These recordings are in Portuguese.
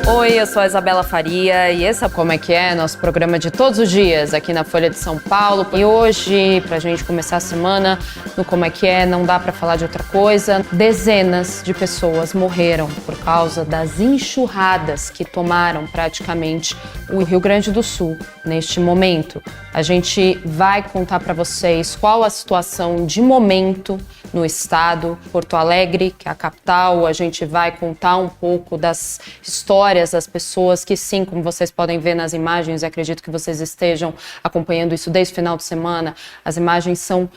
Oi, eu sou a Isabela Faria e esse é o Como é que é, nosso programa de todos os dias aqui na Folha de São Paulo. E hoje, pra gente começar a semana no Como é que é, não dá pra falar de outra coisa. Dezenas de pessoas morreram por causa das enxurradas que tomaram praticamente o Rio Grande do Sul neste momento. A gente vai contar pra vocês qual a situação de momento no estado. Porto Alegre, que é a capital, a gente vai contar um pouco das histórias das pessoas que, sim, como vocês podem ver nas imagens, e acredito que vocês estejam acompanhando isso desde o final de semana, as imagens são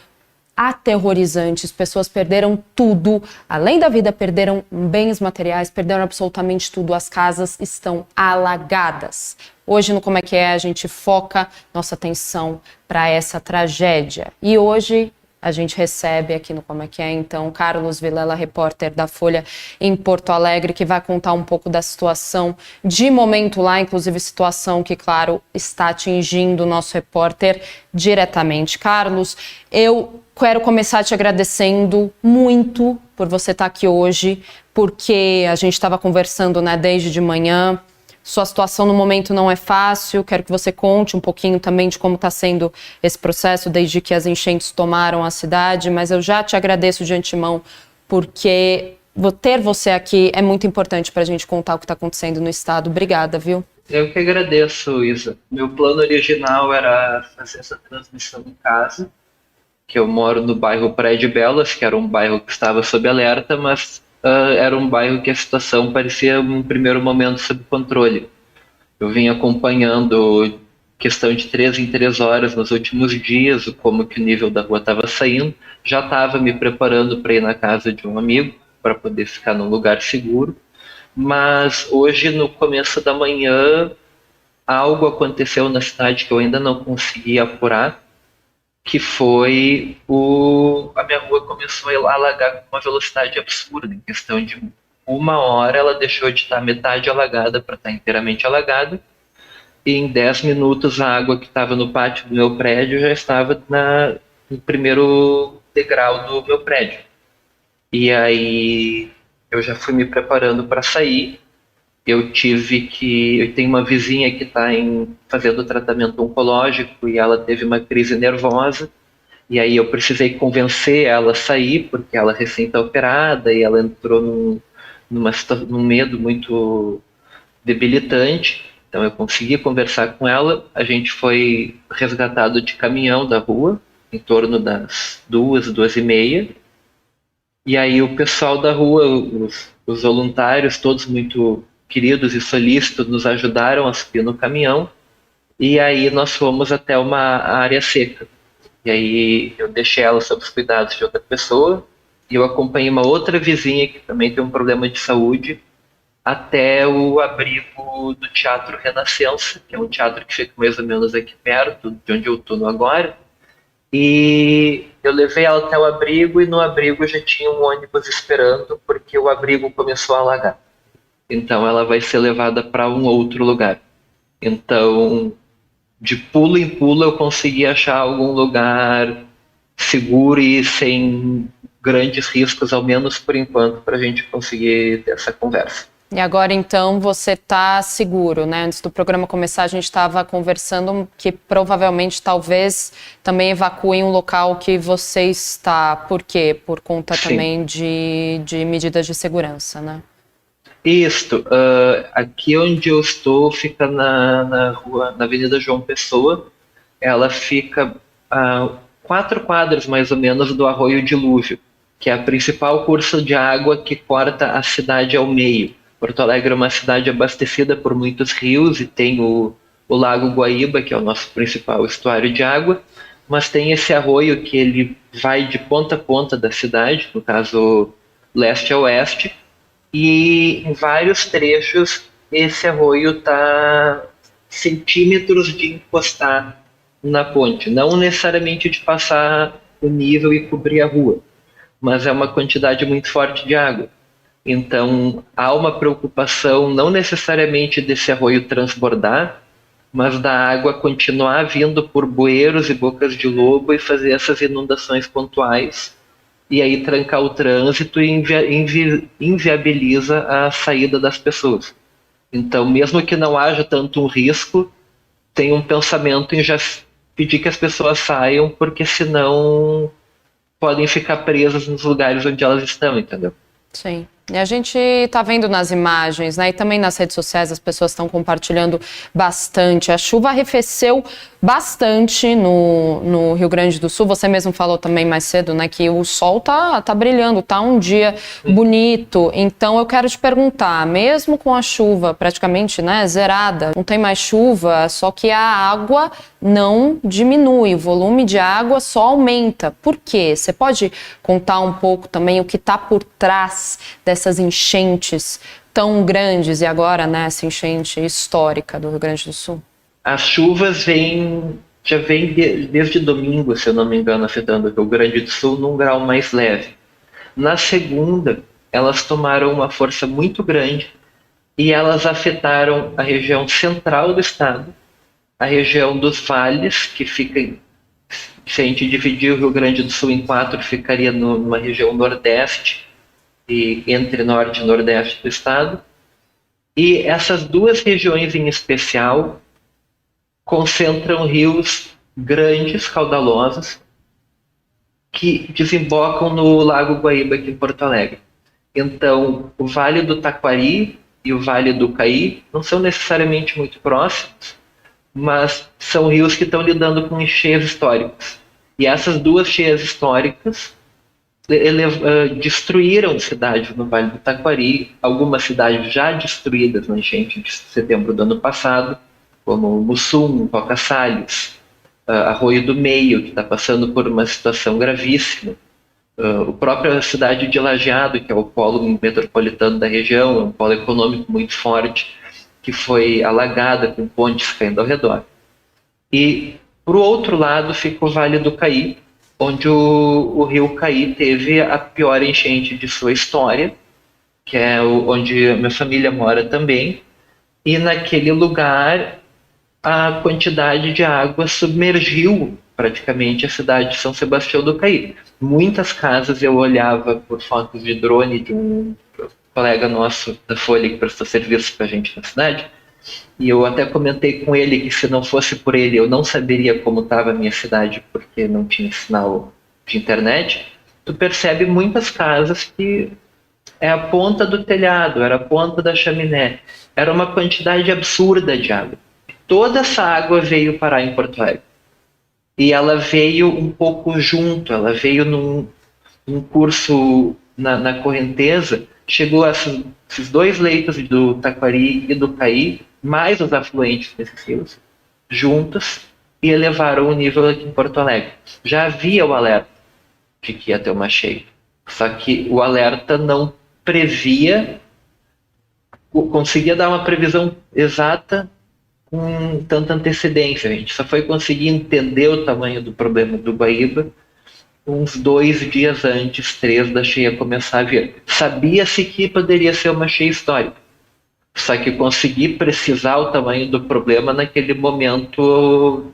aterrorizantes, pessoas perderam tudo, além da vida, perderam bens materiais, perderam absolutamente tudo, as casas estão alagadas. Hoje no Como é que é, a gente foca nossa atenção para essa tragédia. E hoje a gente recebe aqui no Como é que é, então, Carlos Vilela, repórter da Folha em Porto Alegre, que vai contar um pouco da situação de momento lá, inclusive situação que, claro, está atingindo o nosso repórter diretamente. Carlos, eu quero começar te agradecendo muito por você estar aqui hoje, porque a gente estava conversando, né, desde de manhã. Sua situação no momento não é fácil, quero que você conte um pouquinho também de como está sendo esse processo desde que as enchentes tomaram a cidade, mas eu já te agradeço de antemão porque ter você aqui é muito importante para a gente contar o que está acontecendo no estado. Obrigada, viu? Eu que agradeço, Isa. Meu plano original era fazer essa transmissão em casa, que eu moro no bairro Praia de Belas, que era um bairro que estava sob alerta, mas era um bairro que a situação parecia, em primeiro momento, sob controle. Eu vim acompanhando questão de 3 em 3 horas nos últimos dias, como que o nível da rua estava saindo. Já estava me preparando para ir na casa de um amigo, para poder ficar num lugar seguro. Mas hoje, no começo da manhã, algo aconteceu na cidade que eu ainda não consegui apurar, que foi a minha rua começou a alagar com uma velocidade absurda. Em questão de 1 hora, ela deixou de estar metade alagada para estar inteiramente alagada. E em 10 minutos, a água que estava no pátio do meu prédio já estava no primeiro degrau do meu prédio. E aí eu já fui me preparando para sair. Eu tenho uma vizinha que está fazendo tratamento oncológico e ela teve uma crise nervosa. E aí eu precisei convencer ela a sair, porque ela recém está operada e ela entrou num medo muito debilitante. Então eu consegui conversar com ela. A gente foi resgatado de caminhão da rua, em torno das 2, 2h30. E aí o pessoal da rua, os voluntários, todos muito queridos e solícitos, nos ajudaram a subir no caminhão. E aí nós fomos até uma área seca. E aí eu deixei ela sob os cuidados de outra pessoa. E eu acompanhei uma outra vizinha que também tem um problema de saúde até o abrigo do Teatro Renascença, que é um teatro que fica mais ou menos aqui perto de onde eu estou agora. E eu levei ela até o abrigo e no abrigo já tinha um ônibus esperando porque o abrigo começou a alagar. Então ela vai ser levada para um outro lugar. Então, de pulo em pulo, eu consegui achar algum lugar seguro e sem grandes riscos, ao menos por enquanto, para a gente conseguir ter essa conversa. E agora, então, você está seguro, né? Antes do programa começar, a gente estava conversando que provavelmente, talvez, também evacuem um local que você está. Por quê? Por conta Sim. Também de medidas de segurança, né? Isto, aqui onde eu estou fica na rua, na Avenida João Pessoa. Ela fica a 4 quadras, mais ou menos, do Arroio Dilúvio, que é a principal curso de água que corta a cidade ao meio. Porto Alegre é uma cidade abastecida por muitos rios e tem o Lago Guaíba, que é o nosso principal estuário de água, mas tem esse arroio que ele vai de ponta a ponta da cidade, no caso leste a oeste, e em vários trechos esse arroio está centímetros de encostar na ponte, não necessariamente de passar o nível e cobrir a rua, mas é uma quantidade muito forte de água. Então, há uma preocupação não necessariamente desse arroio transbordar, mas da água continuar vindo por bueiros e bocas de lobo e fazer essas inundações pontuais, e aí trancar o trânsito e inviabiliza a saída das pessoas. Então, mesmo que não haja tanto um risco, tem um pensamento em já pedir que as pessoas saiam, porque senão podem ficar presas nos lugares onde elas estão, entendeu? Sim. E a gente está vendo nas imagens, né? E também nas redes sociais as pessoas estão compartilhando bastante. A chuva arrefeceu bastante no Rio Grande do Sul. Você mesmo falou também mais cedo, né? Que o sol tá brilhando, tá um dia bonito. Então eu quero te perguntar, mesmo com a chuva praticamente, né, zerada, não tem mais chuva, só que a água não diminui, o volume de água só aumenta. Por quê? Você pode contar um pouco também o que está por trás dessas enchentes tão grandes e agora, né, essa enchente histórica do Rio Grande do Sul? As chuvas já vêm desde domingo, se eu não me engano, afetando o Rio Grande do Sul num grau mais leve. Na segunda, elas tomaram uma força muito grande e elas afetaram a região central do estado, a região dos vales, que fica, se a gente dividir o Rio Grande do Sul em quatro, ficaria numa região nordeste, e entre norte e nordeste do estado. E essas duas regiões em especial concentram rios grandes, caudalosos, que desembocam no Lago Guaíba, aqui em Porto Alegre. Então, o Vale do Taquari e o Vale do Caí não são necessariamente muito próximos, mas são rios que estão lidando com cheias históricas. E essas duas cheias históricas destruíram cidades no Vale do Taquari, algumas cidades já destruídas na enchente de setembro do ano passado, como Mussum, Coca Salles, Arroio do Meio, que está passando por uma situação gravíssima. A própria cidade de Lajeado, que é o polo metropolitano da região, é um polo econômico muito forte, que foi alagada com pontes caindo ao redor. E, por outro lado, fica o Vale do Caí, onde o rio Caí teve a pior enchente de sua história, que é onde a minha família mora também, e naquele lugar a quantidade de água submergiu praticamente a cidade de São Sebastião do Caí. Muitas casas eu olhava por fotos de drone de um colega nosso da Folha que prestou serviço para a gente na cidade, e eu até comentei com ele que se não fosse por ele eu não saberia como estava a minha cidade porque não tinha sinal de internet. Tu percebe muitas casas que é a ponta do telhado, era a ponta da chaminé, era uma quantidade absurda de água. Toda essa água veio parar em Porto Alegre. E ela veio um pouco junto, ela veio num curso na correnteza, chegou a esses dois leitos do Taquari e do Caí, mais os afluentes desses rios, juntos, e elevaram o nível aqui em Porto Alegre. Já havia o alerta de que ia ter uma cheia, só que o alerta não previa, conseguia dar uma previsão exata com tanta antecedência. A gente só foi conseguir entender o tamanho do problema do Guaíba uns 2 dias antes, 3 da cheia começar a vir. Sabia-se que poderia ser uma cheia histórica, só que conseguir precisar o tamanho do problema naquele momento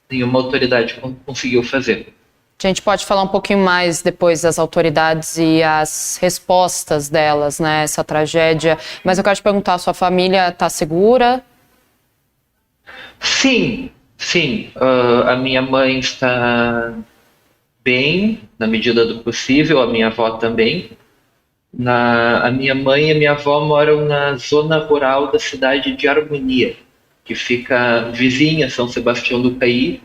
nenhuma autoridade conseguiu fazer. A gente pode falar um pouquinho mais depois das autoridades e as respostas delas, né, essa tragédia. Mas eu quero te perguntar, a sua família está segura? Sim. A minha mãe está bem, na medida do possível, a minha avó também. A minha mãe e a minha avó moram na zona rural da cidade de Harmonia, que fica vizinha a São Sebastião do Caí,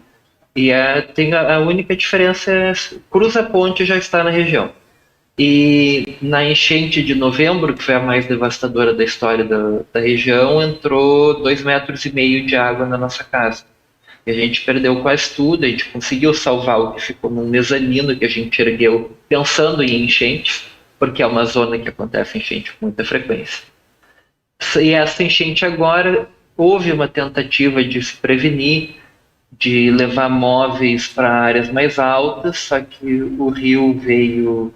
e a única diferença é cruza a ponte e já está na região. E na enchente de novembro, que foi a mais devastadora da história da região, entrou 2,5 metros de água na nossa casa. E a gente perdeu quase tudo, a gente conseguiu salvar o que ficou num mezanino que a gente ergueu pensando em enchentes, porque é uma zona que acontece enchente com muita frequência. E essa enchente agora, houve uma tentativa de se prevenir, de levar móveis para áreas mais altas, só que o rio veio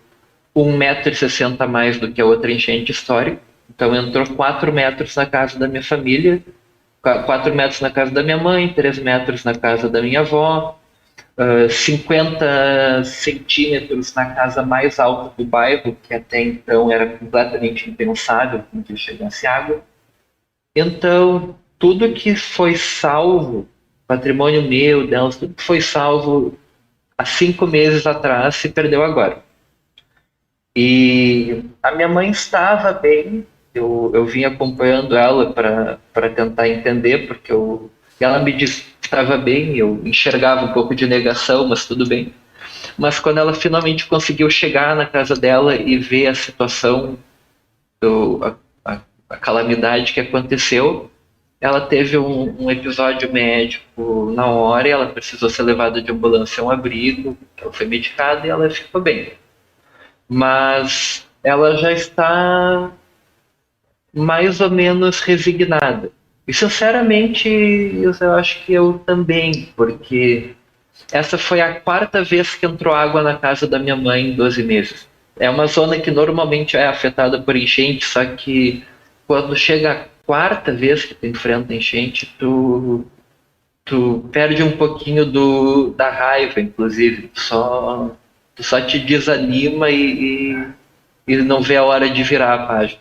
1,60 m a mais do que a outra enchente histórica, então entrou 4 metros na casa da minha família, 4 metros na casa da minha mãe, 3 metros na casa da minha avó. 50 centímetros na casa mais alta do bairro, que até então era completamente impensável que chegasse água. Então, tudo que foi salvo, patrimônio meu, delas, tudo que foi salvo há 5 meses atrás se perdeu agora. E a minha mãe estava bem, eu vim acompanhando ela para tentar entender, porque ela me disse que estava bem, eu enxergava um pouco de negação, mas tudo bem. Mas quando ela finalmente conseguiu chegar na casa dela e ver a situação, a calamidade que aconteceu, ela teve um episódio médico na hora e ela precisou ser levada de ambulância a um abrigo, ela foi medicada e ela ficou bem. Mas ela já está mais ou menos resignada. E sinceramente, eu acho que eu também, porque essa foi a quarta vez que entrou água na casa da minha mãe em 12 meses. É uma zona que normalmente é afetada por enchente, só que quando chega a quarta vez que tu enfrenta enchente, tu perde um pouquinho da raiva, inclusive. Tu só te desanima e não vê a hora de virar a página.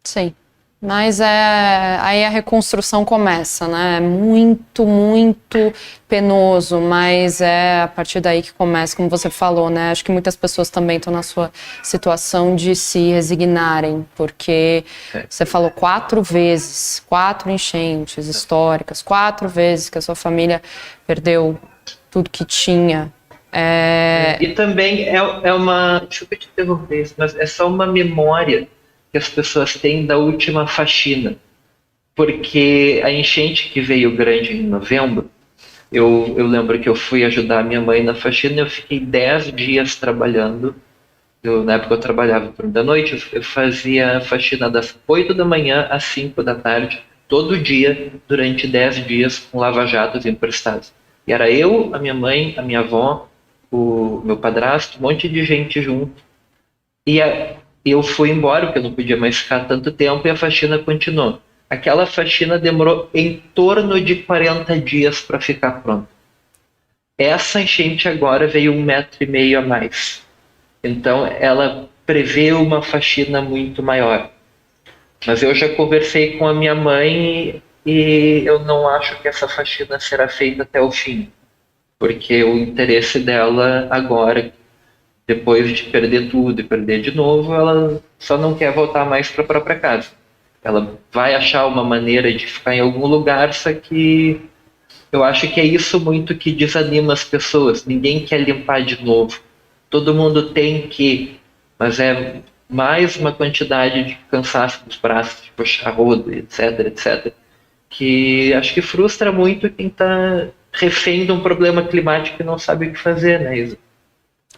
Sim. Mas aí a reconstrução começa, né? É muito, muito penoso, mas é a partir daí que começa, como você falou, né? Acho que muitas pessoas também estão na sua situação de se resignarem, porque você falou 4 vezes, 4 enchentes históricas, 4 vezes que a sua família perdeu tudo que tinha. E também é uma. Desculpa te interromper, mas é só uma memória que as pessoas têm da última faxina. Porque a enchente que veio grande em novembro, eu lembro que eu fui ajudar a minha mãe na faxina e eu fiquei 10 dias trabalhando. Na época eu trabalhava turno da noite, eu fazia faxina das 8 da manhã às 5 da tarde, todo dia, durante 10 dias, com lava-jatos emprestados. E era eu, a minha mãe, a minha avó, o meu padrasto, um monte de gente junto. E eu fui embora, porque eu não podia mais ficar tanto tempo, e a faxina continuou. Aquela faxina demorou em torno de 40 dias para ficar pronta. Essa enchente agora veio 1,5 metro a mais. Então ela prevê uma faxina muito maior. Mas eu já conversei com a minha mãe e eu não acho que essa faxina será feita até o fim. Porque o interesse dela agora, depois de perder tudo e perder de novo, ela só não quer voltar mais para a própria casa. Ela vai achar uma maneira de ficar em algum lugar, só que eu acho que é isso muito que desanima as pessoas. Ninguém quer limpar de novo. Todo mundo tem que, mas é mais uma quantidade de cansaço dos braços, de puxar rodo, etc, etc, que acho que frustra muito quem está refém de um problema climático e não sabe o que fazer, né, Isa?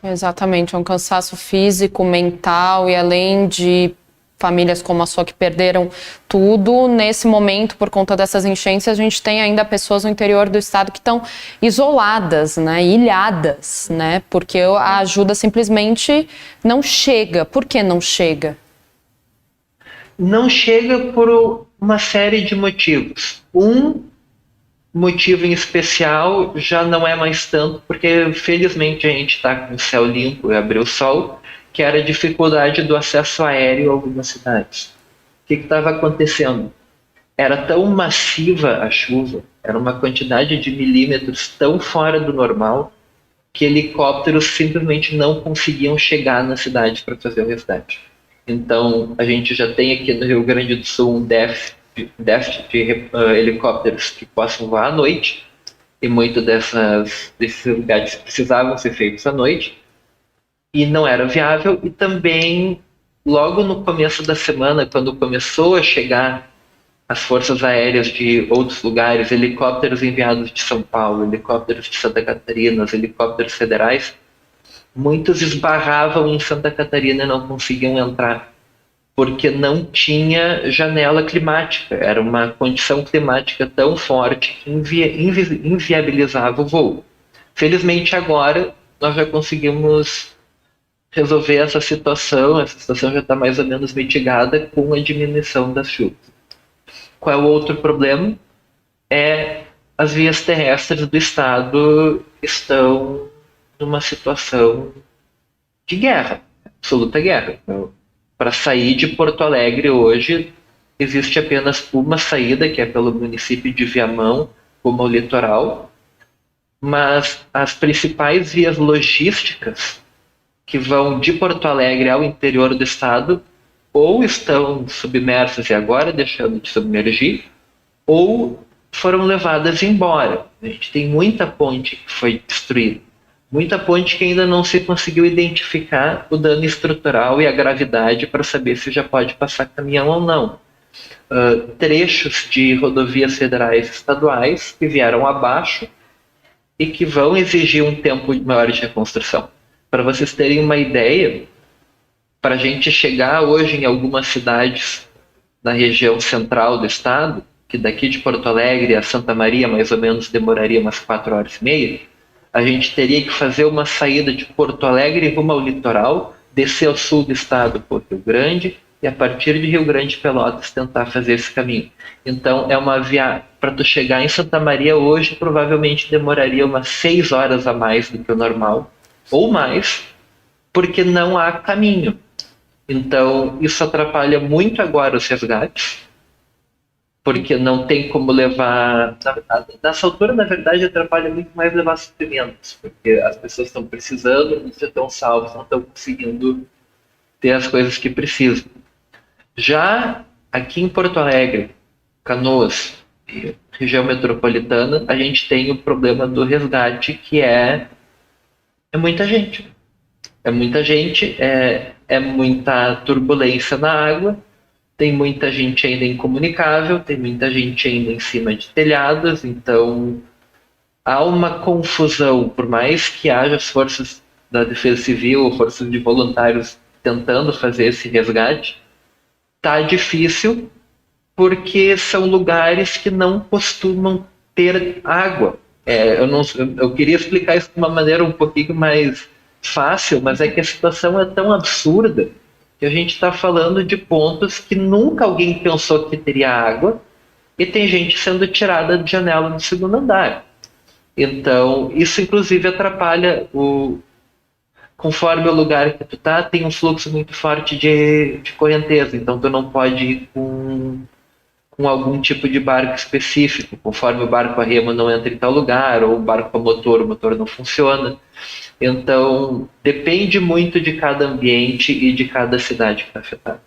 Exatamente, é um cansaço físico, mental, e além de famílias como a sua que perderam tudo, nesse momento, por conta dessas enchentes, a gente tem ainda pessoas no interior do estado que estão isoladas, né, ilhadas, né, porque a ajuda simplesmente não chega. Por que não chega? Não chega por uma série de motivos. Um motivo em especial já não é mais tanto, porque felizmente a gente está com o céu limpo e abriu o sol, que era a dificuldade do acesso aéreo a algumas cidades. O que estava acontecendo? Era tão massiva a chuva, era uma quantidade de milímetros tão fora do normal, que helicópteros simplesmente não conseguiam chegar na cidade para fazer o resgate. Então, a gente já tem aqui no Rio Grande do Sul um déficit de helicópteros que possam voar à noite, e muitos desses lugares precisavam ser feitos à noite, e não era viável. E também, logo no começo da semana, quando começou a chegar as forças aéreas de outros lugares, helicópteros enviados de São Paulo, helicópteros de Santa Catarina, os helicópteros federais, muitos esbarravam em Santa Catarina e não conseguiam entrar, porque não tinha janela climática. Era uma condição climática tão forte que inviabilizava o voo. Felizmente agora nós já conseguimos resolver essa situação já está mais ou menos mitigada com a diminuição das chuvas. Qual é o outro problema? É as vias terrestres do estado estão numa situação de guerra, absoluta guerra. Então, para sair de Porto Alegre hoje, existe apenas uma saída, que é pelo município de Viamão, como ao litoral, mas as principais vias logísticas que vão de Porto Alegre ao interior do estado ou estão submersas e agora deixando de submergir, ou foram levadas embora. A gente tem muita ponte que foi destruída, muita ponte que ainda não se conseguiu identificar o dano estrutural e a gravidade para saber se já pode passar caminhão ou não. Trechos de rodovias federais e estaduais que vieram abaixo e que vão exigir um tempo maior de reconstrução. Para vocês terem uma ideia, para a gente chegar hoje em algumas cidades na região central do estado, que daqui de Porto Alegre a Santa Maria mais ou menos demoraria umas 4 horas e meia, a gente teria que fazer uma saída de Porto Alegre rumo ao litoral, descer ao sul do estado por Rio Grande e a partir de Rio Grande Pelotas tentar fazer esse caminho. Então é uma viagem, para tu chegar em Santa Maria hoje provavelmente demoraria umas 6 horas a mais do que o normal, ou mais, porque não há caminho. Então isso atrapalha muito agora os resgates, porque não tem como levar. Nessa altura, na verdade, atrapalha muito mais levar suprimentos, porque as pessoas estão precisando, não estão salvos, não estão conseguindo ter as coisas que precisam. Já aqui em Porto Alegre, Canoas e região metropolitana, a gente tem o problema do resgate, que é muita gente. É muita gente, é muita turbulência na água, tem muita gente ainda incomunicável, tem muita gente ainda em cima de telhados, então há uma confusão, por mais que haja as forças da Defesa Civil ou forças de voluntários tentando fazer esse resgate, tá difícil porque são lugares que não costumam ter água. Eu queria explicar isso de uma maneira um pouquinho mais fácil, mas é que a situação é tão absurda que a gente está falando de pontos que nunca alguém pensou que teria água e tem gente sendo tirada de janela do segundo andar. Então, isso inclusive atrapalha conforme o lugar que tu tá, tem um fluxo muito forte de correnteza, então tu não pode ir com algum tipo de barco específico, conforme o barco a remo não entra em tal lugar, ou o barco a motor, o motor não funciona. Então, depende muito de cada ambiente e de cada cidade que está afetada.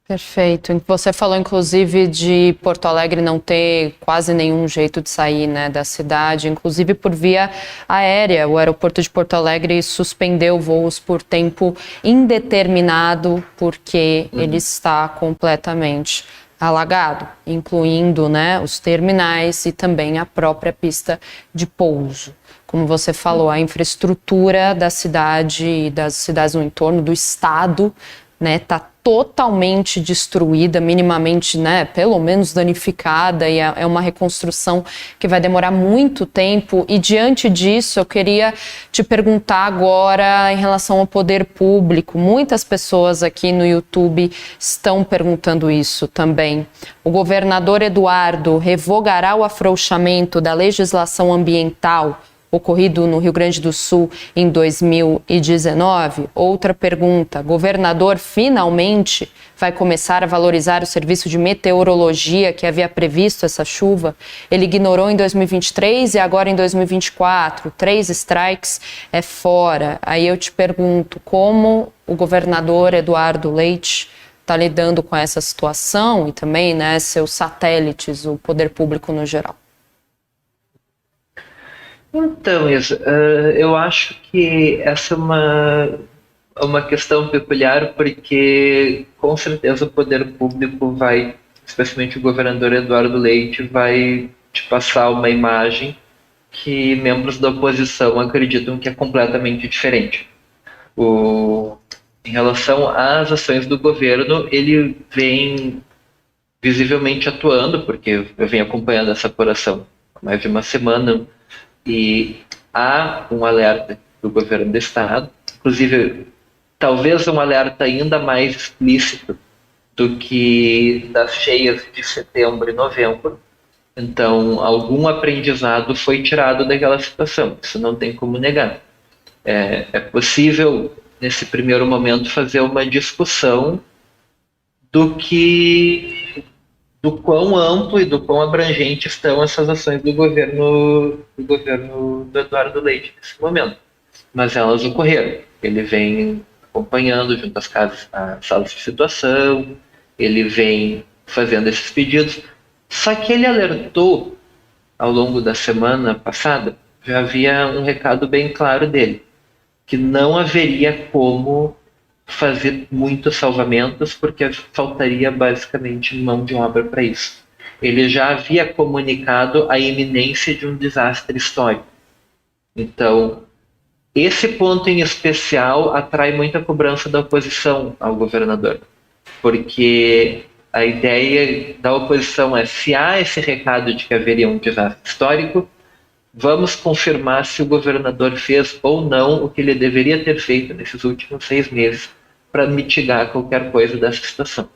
Perfeito. Você falou, inclusive, de Porto Alegre não ter quase nenhum jeito de sair, né, da cidade, inclusive por via aérea. O aeroporto de Porto Alegre suspendeu voos por tempo indeterminado porque ele está completamente alagado, incluindo, né, os terminais e também a própria pista de pouso. Como você falou, a infraestrutura da cidade e das cidades no entorno do estado, né, está totalmente destruída, minimamente, né, pelo menos danificada, e é uma reconstrução que vai demorar muito tempo. E diante disso, eu queria te perguntar agora em relação ao poder público. Muitas pessoas aqui no YouTube estão perguntando isso também. O governador Eduardo revogará o afrouxamento da legislação ambiental ocorrido no Rio Grande do Sul em 2019? Outra pergunta: governador finalmente vai começar a valorizar o serviço de meteorologia que havia previsto essa chuva? Ele ignorou em 2023 e agora em 2024. 3 strikes é fora. Aí eu te pergunto, como o governador Eduardo Leite está lidando com essa situação e também, né, seus satélites, o poder público no geral? Então, Isa, eu acho que essa é uma questão peculiar, porque com certeza o poder público vai, especialmente o governador Eduardo Leite, vai te passar uma imagem que membros da oposição acreditam que é completamente diferente. Em relação às ações do governo, ele vem visivelmente atuando, porque eu venho acompanhando essa apuração há mais de uma semana, e há um alerta do governo do estado, inclusive talvez um alerta ainda mais explícito do que das cheias de setembro e novembro, Então, algum aprendizado foi tirado daquela situação, isso não tem como negar. É possível, nesse primeiro momento, fazer uma discussão do do quão amplo e do quão abrangente estão essas ações do Eduardo Leite nesse momento. Mas elas ocorreram. Ele vem acompanhando junto às salas de situação, ele vem fazendo esses pedidos. Só que ele alertou ao longo da semana passada, já havia um recado bem claro dele, que não haveria como fazer muitos salvamentos porque faltaria basicamente mão de obra para isso. Ele já havia comunicado a iminência de um desastre histórico. Então, esse ponto em especial atrai muita cobrança da oposição ao governador, porque a ideia da oposição é: se há esse recado de que haveria um desastre histórico, vamos confirmar se o governador fez ou não o que ele deveria ter feito nesses últimos 6 meses para mitigar qualquer coisa dessa situação.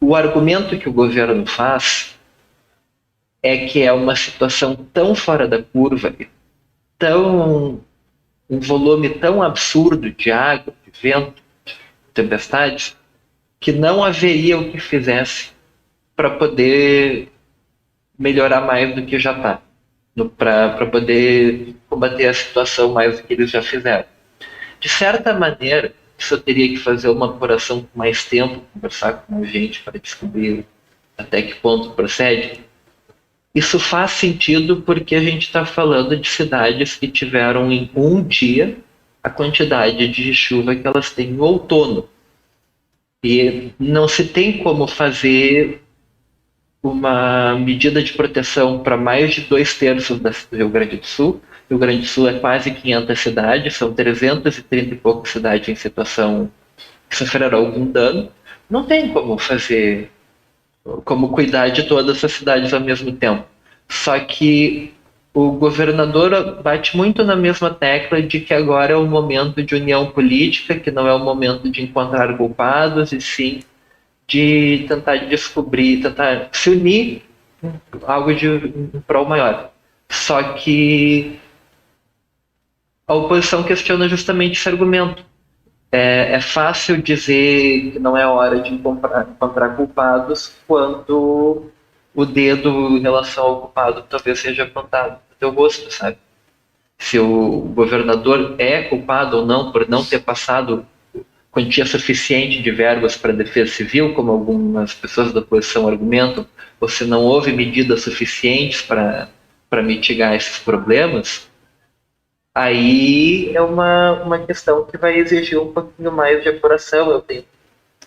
O argumento que o governo faz é que é uma situação tão fora da curva, um volume tão absurdo de água, de vento, de tempestades, que não haveria o que fizesse para poder melhorar mais do que já está, para poder combater a situação mais do que eles já fizeram. De certa maneira, isso eu teria que fazer uma apuração com mais tempo, conversar com mais gente para descobrir até que ponto procede. Isso faz sentido porque a gente está falando de cidades que tiveram em um dia a quantidade de chuva que elas têm no outono. E não se tem como fazer uma medida de proteção para mais de 2/3 do Rio Grande do Sul. O Rio Grande do Sul é quase 500 cidades, são 330 e poucas cidades em situação que sofreram algum dano. Não tem como cuidar de todas as cidades ao mesmo tempo. Só que o governador bate muito na mesma tecla de que agora é o momento de união política, que não é o momento de encontrar culpados, e sim de tentar descobrir, tentar se unir algo de um prol maior. Só que a oposição questiona justamente esse argumento. É fácil dizer que não é hora de encontrar culpados quando o dedo em relação ao culpado talvez seja apontado no teu rosto, sabe? Se o governador é culpado ou não por não ter passado quantia suficiente de verbas para a defesa civil, como algumas pessoas da oposição argumentam, ou se não houve medidas suficientes para mitigar esses problemas, aí é uma questão que vai exigir um pouquinho mais de apuração.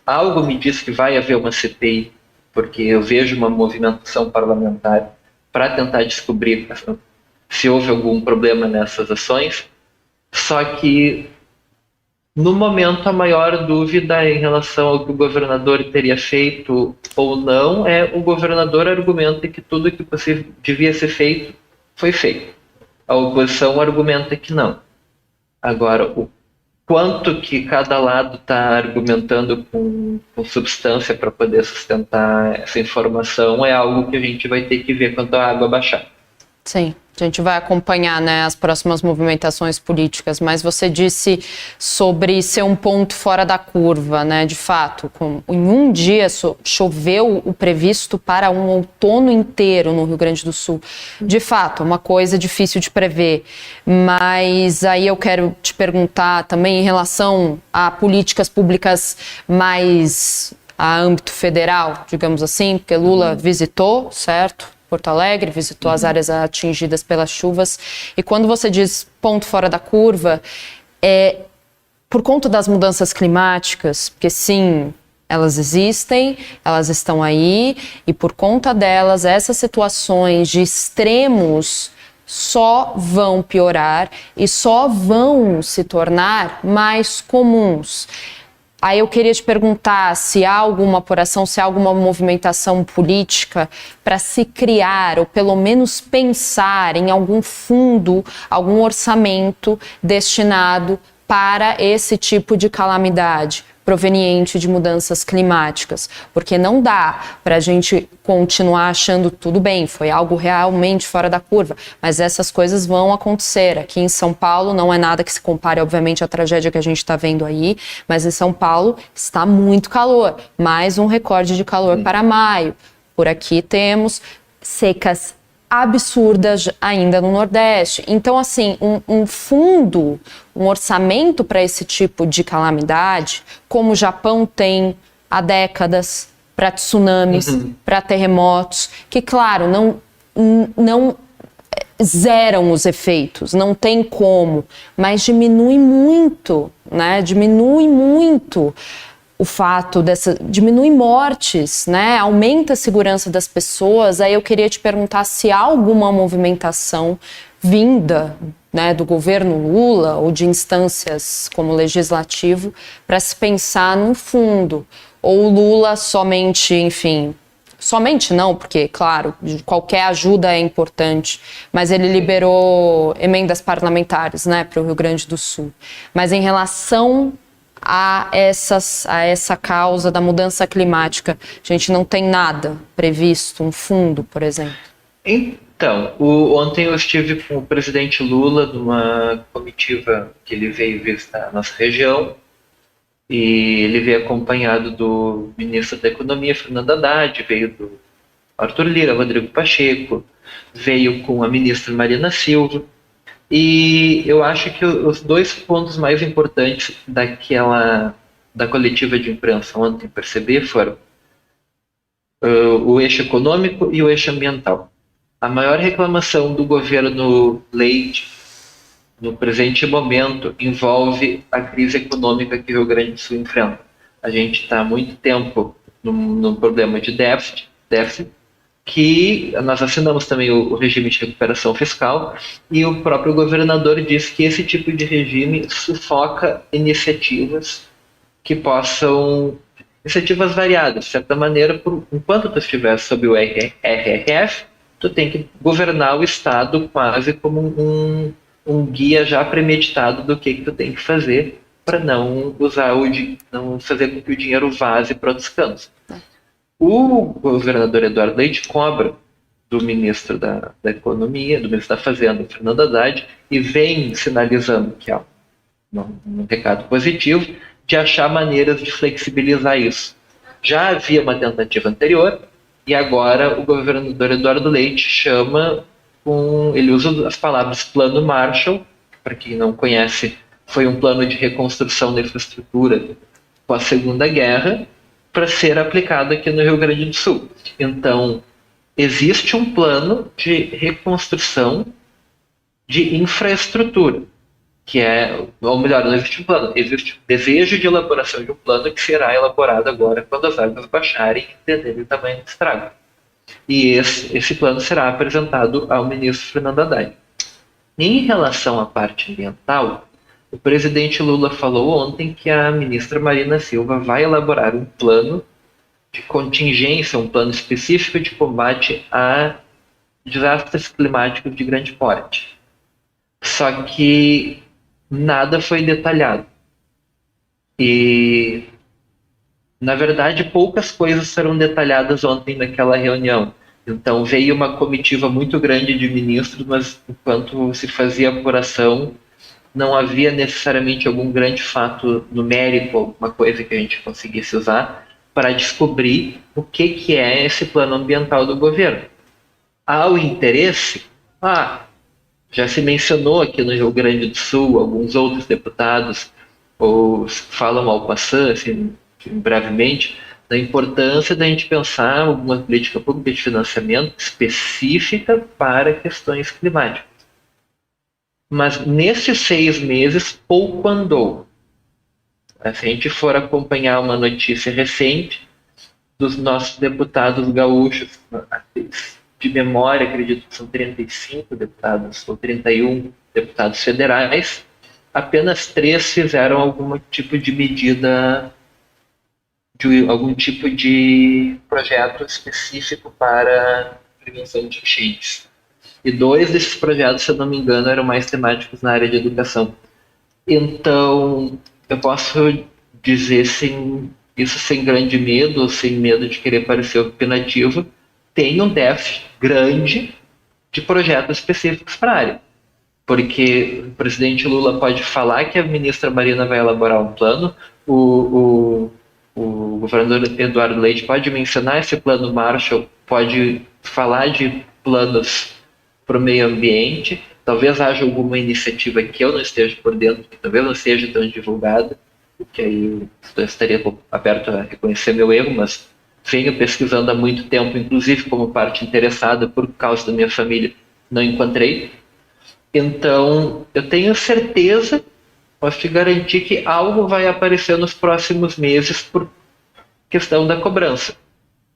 Algo me diz que vai haver uma CPI, porque eu vejo uma movimentação parlamentar para tentar descobrir se houve algum problema nessas ações. Só que, no momento, a maior dúvida em relação ao que o governador teria feito ou não é: o governador argumenta que tudo que devia ser feito foi feito. A oposição argumenta que não. Agora, o quanto que cada lado está argumentando com substância para poder sustentar essa informação é algo que a gente vai ter que ver quando a água baixar. Sim, a gente vai acompanhar, né, as próximas movimentações políticas, mas você disse sobre ser um ponto fora da curva, né? De fato, em um dia choveu o previsto para um outono inteiro no Rio Grande do Sul. De fato, uma coisa difícil de prever, mas aí eu quero te perguntar também em relação a políticas públicas mais a âmbito federal, digamos assim, porque Lula visitou, certo? Porto Alegre, visitou as áreas atingidas pelas chuvas. E quando você diz ponto fora da curva, é por conta das mudanças climáticas, porque sim, elas existem, elas estão aí, e por conta delas, essas situações de extremos só vão piorar e só vão se tornar mais comuns. Aí eu queria te perguntar se há alguma apuração, se há alguma movimentação política para se criar, ou pelo menos pensar em algum fundo, algum orçamento destinado para esse tipo de calamidade. proveniente de mudanças climáticas, porque não dá para a gente continuar achando tudo bem, foi algo realmente fora da curva, mas essas coisas vão acontecer. Aqui em São Paulo não é nada que se compare, obviamente, à tragédia que a gente está vendo aí, mas em São Paulo está muito calor, mais um recorde de calor para maio. Por aqui temos secas absurdas ainda no Nordeste. Então, assim, um fundo, um orçamento para esse tipo de calamidade, como o Japão tem há décadas, para tsunamis, para terremotos, que, claro, não zeram os efeitos, não tem como, mas diminui muito, né? Diminui muito o fato diminui mortes, né? Aumenta a segurança das pessoas. Aí eu queria te perguntar se há alguma movimentação vinda, né, do governo Lula ou de instâncias como o legislativo para se pensar num fundo, ou o Lula somente, enfim, somente não, porque, claro, qualquer ajuda é importante, mas ele liberou emendas parlamentares, né, para o Rio Grande do Sul. Mas em relação a essa causa da mudança climática, a gente não tem nada previsto, um fundo, por exemplo? Então, ontem eu estive com o presidente Lula numa comitiva que ele veio visitar a nossa região, e ele veio acompanhado do ministro da Economia, Fernando Haddad, veio do Arthur Lira, Rodrigo Pacheco, veio com a ministra Marina Silva. E eu acho que os dois pontos mais importantes da coletiva de imprensa ontem perceber foram o eixo econômico e o eixo ambiental. A maior reclamação do governo Leite no presente momento envolve a crise econômica que o Rio Grande do Sul enfrenta. A gente está há muito tempo num problema de déficit, que nós assinamos também o regime de recuperação fiscal, e o próprio governador disse que esse tipo de regime sufoca iniciativas que possam, iniciativas variadas. De certa maneira, enquanto tu estiver sob o RRF, tu tem que governar o Estado quase como um guia já premeditado do que tu tem que fazer para não fazer com que o dinheiro vaze para outros cantos. O governador Eduardo Leite cobra do ministro da Economia, do ministro da Fazenda, Fernando Haddad, e vem sinalizando que há um recado positivo de achar maneiras de flexibilizar isso. Já havia uma tentativa anterior, e agora o governador Eduardo Leite ele usa as palavras Plano Marshall, para quem não conhece, foi um plano de reconstrução da infraestrutura pós Segunda Guerra, para ser aplicado aqui no Rio Grande do Sul. Então, existe um plano de reconstrução de infraestrutura, ou melhor, não existe um plano, existe o desejo de elaboração de um plano que será elaborado agora quando as águas baixarem e entenderem o tamanho do estrago. E esse plano será apresentado ao ministro Fernando Haddad. Em relação à parte ambiental, o presidente Lula falou ontem que a ministra Marina Silva vai elaborar um plano de contingência, um plano específico de combate a desastres climáticos de grande porte. Só que nada foi detalhado. E, na verdade, poucas coisas foram detalhadas ontem naquela reunião. Então, veio uma comitiva muito grande de ministros, mas enquanto se fazia apuração, não havia necessariamente algum grande fato numérico, alguma coisa que a gente conseguisse usar para descobrir o que é esse plano ambiental do governo. Há o interesse? Já se mencionou aqui no Rio Grande do Sul, alguns outros deputados falam ao passant, assim, brevemente, da importância da gente pensar alguma política pública de financiamento específica para questões climáticas. Mas nesses 6 meses, pouco andou. Se a gente for acompanhar uma notícia recente dos nossos deputados gaúchos, de memória, acredito que são 35 deputados, ou 31 deputados federais, apenas 3 fizeram algum tipo de medida, algum tipo de projeto específico para prevenção de enchentes. E 2 desses projetos, se eu não me engano, eram mais temáticos na área de educação. Então, eu posso dizer isso sem grande medo, ou sem medo de querer parecer opinativo, tem um déficit grande de projetos específicos para a área. Porque o presidente Lula pode falar que a ministra Marina vai elaborar um plano, o governador Eduardo Leite pode mencionar esse plano Marshall, pode falar de planos para o meio ambiente, talvez haja alguma iniciativa que eu não esteja por dentro, que talvez não seja tão divulgada, que aí eu estaria aberto a reconhecer meu erro, mas venho pesquisando há muito tempo, inclusive como parte interessada, por causa da minha família, não encontrei. Então, eu tenho certeza, posso te garantir que algo vai aparecer nos próximos meses por questão da cobrança.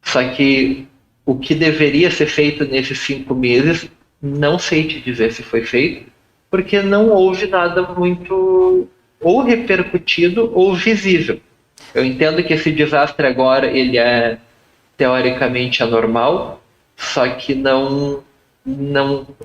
Só que o que deveria ser feito nesses 5 meses, não sei te dizer se foi feito, porque não houve nada muito ou repercutido ou visível. Eu entendo que esse desastre agora ele é teoricamente anormal, só que não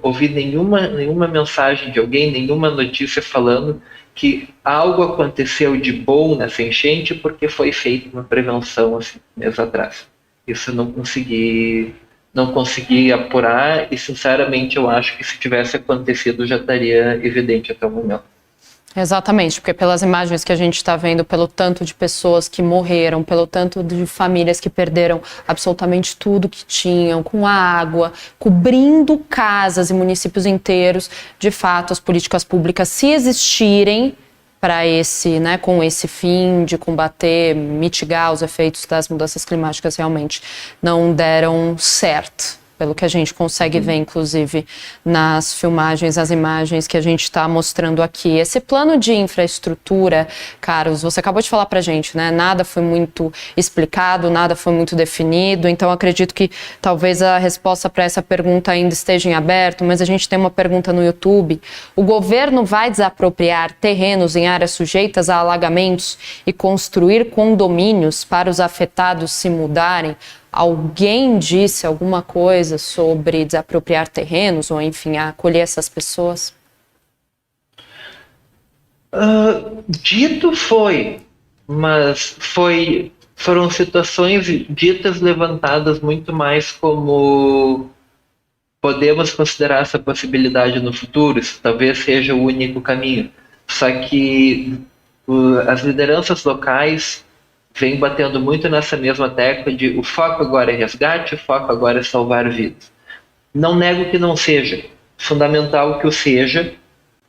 ouvi nenhuma mensagem de alguém, nenhuma notícia falando que algo aconteceu de bom nessa enchente porque foi feita uma prevenção assim, meses atrás. Isso eu não consegui apurar e, sinceramente, eu acho que se tivesse acontecido já estaria evidente até o momento. Exatamente, porque pelas imagens que a gente está vendo, pelo tanto de pessoas que morreram, pelo tanto de famílias que perderam absolutamente tudo que tinham, com água, cobrindo casas e municípios inteiros, de fato, as políticas públicas, se existirem para com esse fim de combater, mitigar os efeitos das mudanças climáticas, realmente não deram certo. Pelo que a gente consegue ver, inclusive, nas filmagens, as imagens que a gente está mostrando aqui. Esse plano de infraestrutura, Carlos, você acabou de falar para a gente, né? Nada foi muito explicado, nada foi muito definido, então acredito que talvez a resposta para essa pergunta ainda esteja em aberto, mas a gente tem uma pergunta no YouTube. O governo vai desapropriar terrenos em áreas sujeitas a alagamentos e construir condomínios para os afetados se mudarem? Alguém disse alguma coisa sobre desapropriar terrenos ou, enfim, acolher essas pessoas? Dito foi, mas foram situações ditas levantadas muito mais como podemos considerar essa possibilidade no futuro, isso talvez seja o único caminho. Só que as lideranças locais vem batendo muito nessa mesma tecla de o foco agora é resgate, o foco agora é salvar vidas. Não nego que não seja. Fundamental que o seja.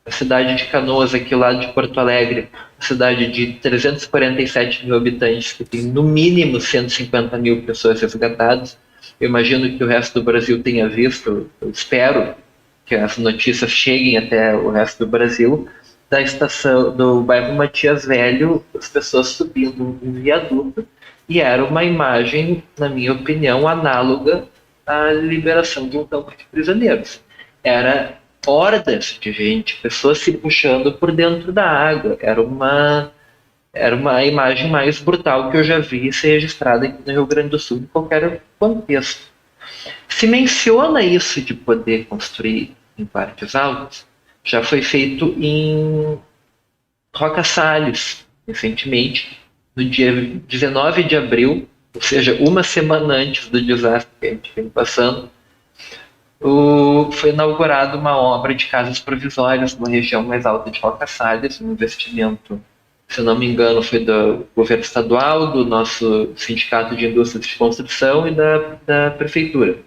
A cidade de Canoas, aqui lá de Porto Alegre, cidade de 347 mil habitantes, que tem no mínimo 150 mil pessoas resgatadas. Eu imagino que o resto do Brasil tenha visto, eu espero que as notícias cheguem até o resto do Brasil, da estação do bairro Matias Velho, as pessoas subindo um viaduto, e era uma imagem, na minha opinião, análoga à liberação de um campo de prisioneiros. Era hordas de gente, pessoas se puxando por dentro da água. Era uma imagem mais brutal que eu já vi ser registrada aqui no Rio Grande do Sul, em qualquer contexto. Se menciona isso de poder construir em partes altas, já foi feito em Roca Salles, recentemente, no dia 19 de abril, ou seja, uma semana antes do desastre que a gente vem passando, foi inaugurada uma obra de casas provisórias na região mais alta de Roca Salles, um investimento, se não me engano, foi do governo estadual, do nosso sindicato de indústria de construção e da prefeitura.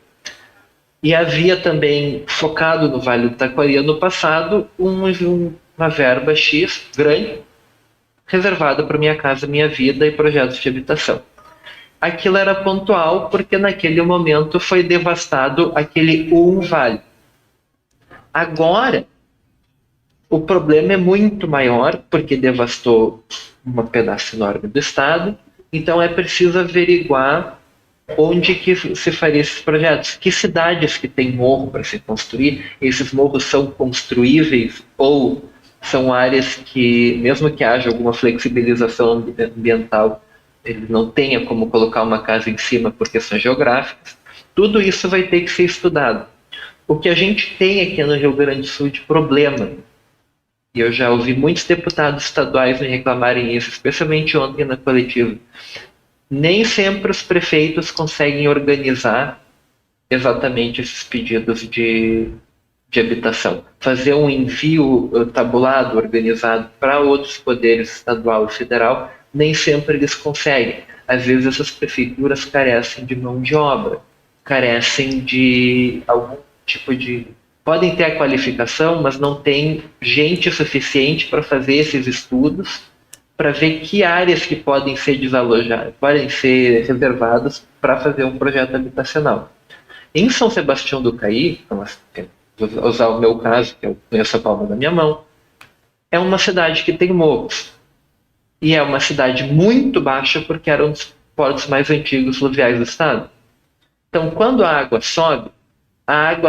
E havia também, focado no Vale do Taquari no passado, uma verba X grande, reservada para Minha Casa Minha Vida e projetos de habitação. Aquilo era pontual porque naquele momento foi devastado aquele vale. Agora, o problema é muito maior porque devastou um pedaço enorme do estado, então é preciso averiguar onde que se faria esses projetos, que cidades que tem morro para se construir, esses morros são construíveis ou são áreas que, mesmo que haja alguma flexibilização ambiental, ele não tenha como colocar uma casa em cima por questões geográficas. Tudo isso vai ter que ser estudado. O que a gente tem aqui no Rio Grande do Sul de problema E eu já ouvi muitos deputados estaduais me reclamarem isso, especialmente ontem na coletiva. Nem sempre os prefeitos conseguem organizar exatamente esses pedidos de habitação. Fazer um envio tabulado, organizado para outros poderes estadual e federal, nem sempre eles conseguem. Às vezes essas prefeituras carecem de mão de obra, carecem de algum tipo de... Podem ter a qualificação, mas não tem gente suficiente para fazer esses estudos, para ver que áreas que podem ser desalojadas, podem ser reservadas para fazer um projeto habitacional. Em São Sebastião do Caí, vou usar o meu caso, que eu conheço a palma da minha mão, é uma cidade que tem morros. E é uma cidade muito baixa porque era um dos portos mais antigos fluviais do estado. Então, quando a água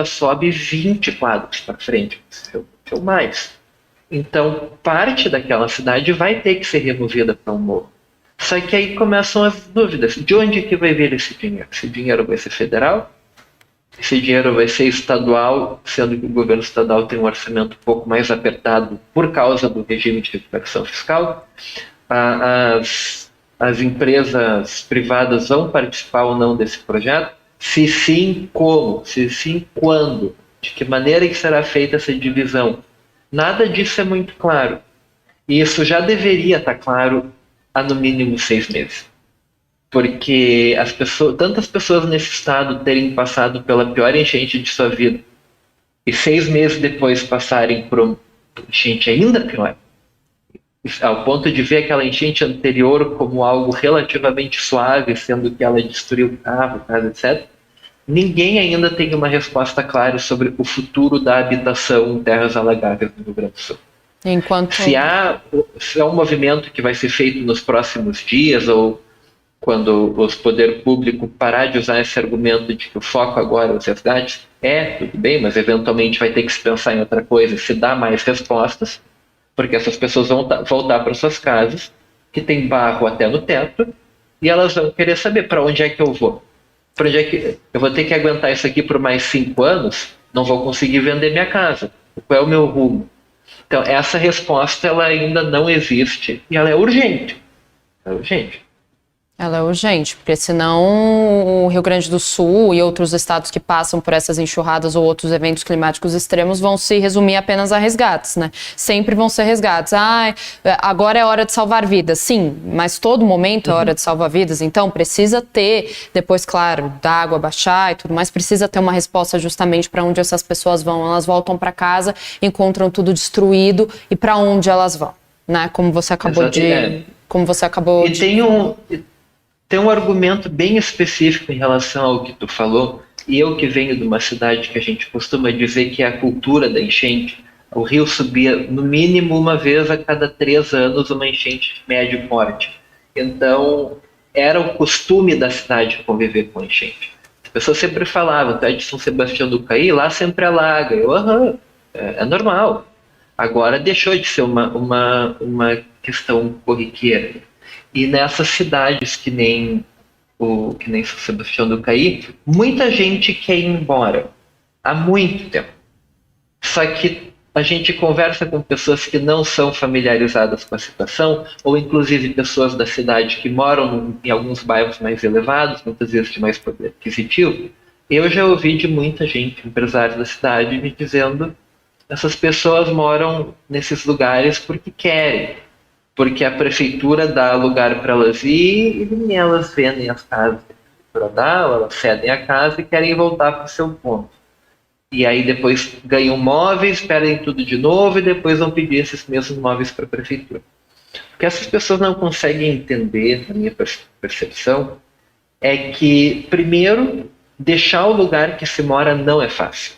sobe 20 quadros para frente, ou mais. Então, parte daquela cidade vai ter que ser removida para um morro. Só que aí começam as dúvidas. De onde que vai vir esse dinheiro? Esse dinheiro vai ser federal? Esse dinheiro vai ser estadual, sendo que o governo estadual tem um orçamento um pouco mais apertado por causa do regime de recuperação fiscal? As empresas privadas vão participar ou não desse projeto? Se sim, como? Se sim, quando? De que maneira que será feita essa divisão? Nada disso é muito claro. E isso já deveria estar claro há no mínimo 6 meses. Porque tantas pessoas nesse estado terem passado pela pior enchente de sua vida e 6 meses depois passarem por uma enchente ainda pior, ao ponto de ver aquela enchente anterior como algo relativamente suave, sendo que ela destruiu carro, casa, etc., ninguém ainda tem uma resposta clara sobre o futuro da habitação em terras alagáveis no Rio Grande do Sul. Se há um movimento que vai ser feito nos próximos dias, ou quando o poder público parar de usar esse argumento de que o foco agora é os resgates, tudo bem, mas eventualmente vai ter que se pensar em outra coisa, se dar mais respostas, porque essas pessoas vão voltar para suas casas, que tem barro até no teto, e elas vão querer saber para onde é que eu vou. Para onde é que eu vou ter que aguentar isso aqui por mais 5 anos? Não vou conseguir vender minha casa. Qual é o meu rumo? Então, essa resposta ela ainda não existe e ela é urgente. Ela é urgente, porque senão o Rio Grande do Sul e outros estados que passam por essas enxurradas ou outros eventos climáticos extremos vão se resumir apenas a resgates, né? Sempre vão ser resgates. Agora é hora de salvar vidas. Sim, mas todo momento é hora de salvar vidas. Então precisa ter, depois, claro, da água baixar e tudo mais, precisa ter uma resposta justamente para onde essas pessoas vão. Elas voltam para casa, encontram tudo destruído e para onde elas vão, né? Como você acabou Tem um argumento bem específico em relação ao que tu falou, e eu que venho de uma cidade que a gente costuma dizer que é a cultura da enchente. O rio subia no mínimo uma vez a cada 3 anos, uma enchente de médio porte. Então, era o costume da cidade conviver com enchente. As pessoas sempre falavam, tu é de São Sebastião do Caí, lá sempre alaga. É normal. Agora deixou de ser uma questão corriqueira. E nessas cidades que nem São Sebastião do Caí, muita gente quer ir embora há muito tempo. Só que a gente conversa com pessoas que não são familiarizadas com a situação, ou inclusive pessoas da cidade que moram em alguns bairros mais elevados, muitas vezes de mais poder aquisitivo. Eu já ouvi de muita gente, empresários da cidade, me dizendo que essas pessoas moram nesses lugares porque querem. Porque a prefeitura dá lugar para elas ir e elas vendem as casas para dar, ou elas cedem a casa e querem voltar para o seu ponto. E aí depois ganham móveis, pedem tudo de novo e depois vão pedir esses mesmos móveis para a prefeitura. O que essas pessoas não conseguem entender, na minha percepção, é que, primeiro, deixar o lugar que se mora não é fácil.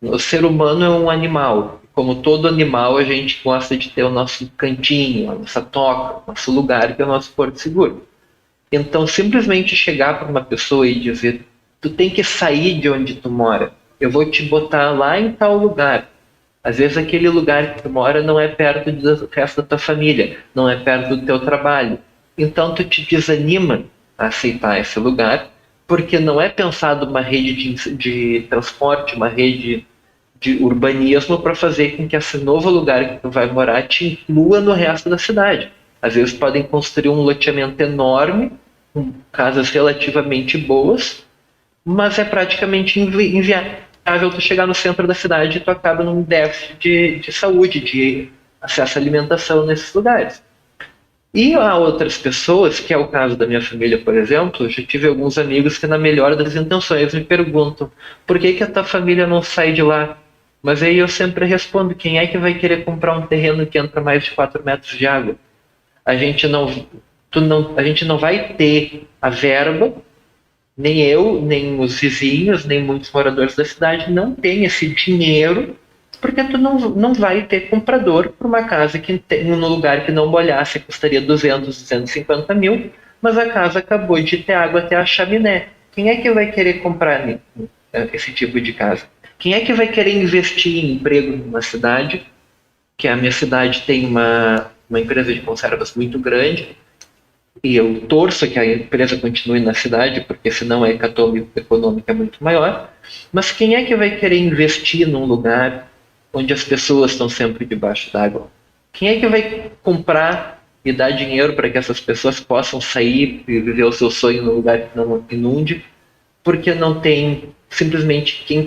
O ser humano é um animal. Como todo animal, a gente gosta de ter o nosso cantinho, a nossa toca, o nosso lugar, que é o nosso porto seguro. Então, simplesmente chegar para uma pessoa e dizer: tu tem que sair de onde tu mora, eu vou te botar lá em tal lugar. Às vezes aquele lugar que tu mora não é perto do resto da tua família, não é perto do teu trabalho. Então, tu te desanima a aceitar esse lugar, porque não é pensado uma rede de transporte, uma rede de urbanismo para fazer com que esse novo lugar que tu vai morar te inclua no resto da cidade. Às vezes podem construir um loteamento enorme, com casas relativamente boas, mas é praticamente inviável tu chegar no centro da cidade e tu acaba num déficit de saúde, de acesso à alimentação nesses lugares. E há outras pessoas, que é o caso da minha família, por exemplo, eu já tive alguns amigos que na melhor das intenções me perguntam por que a tua família não sai de lá? Mas aí eu sempre respondo, quem é que vai querer comprar um terreno que entra mais de 4 metros de água? A gente a gente não vai ter a verba, nem eu, nem os vizinhos, nem muitos moradores da cidade não tem esse dinheiro, porque tu não vai ter comprador para uma casa que tem, num lugar que não molhasse custaria 250 mil, mas a casa acabou de ter água até a chaminé. Quem é que vai querer comprar esse tipo de casa? Quem é que vai querer investir em emprego numa cidade, que a minha cidade tem uma empresa de conservas muito grande, e eu torço que a empresa continue na cidade, porque senão a hecatombe econômica é muito maior, mas quem é que vai querer investir num lugar onde as pessoas estão sempre debaixo d'água? Quem é que vai comprar e dar dinheiro para que essas pessoas possam sair e viver o seu sonho num lugar que não inunde, porque não tem simplesmente quem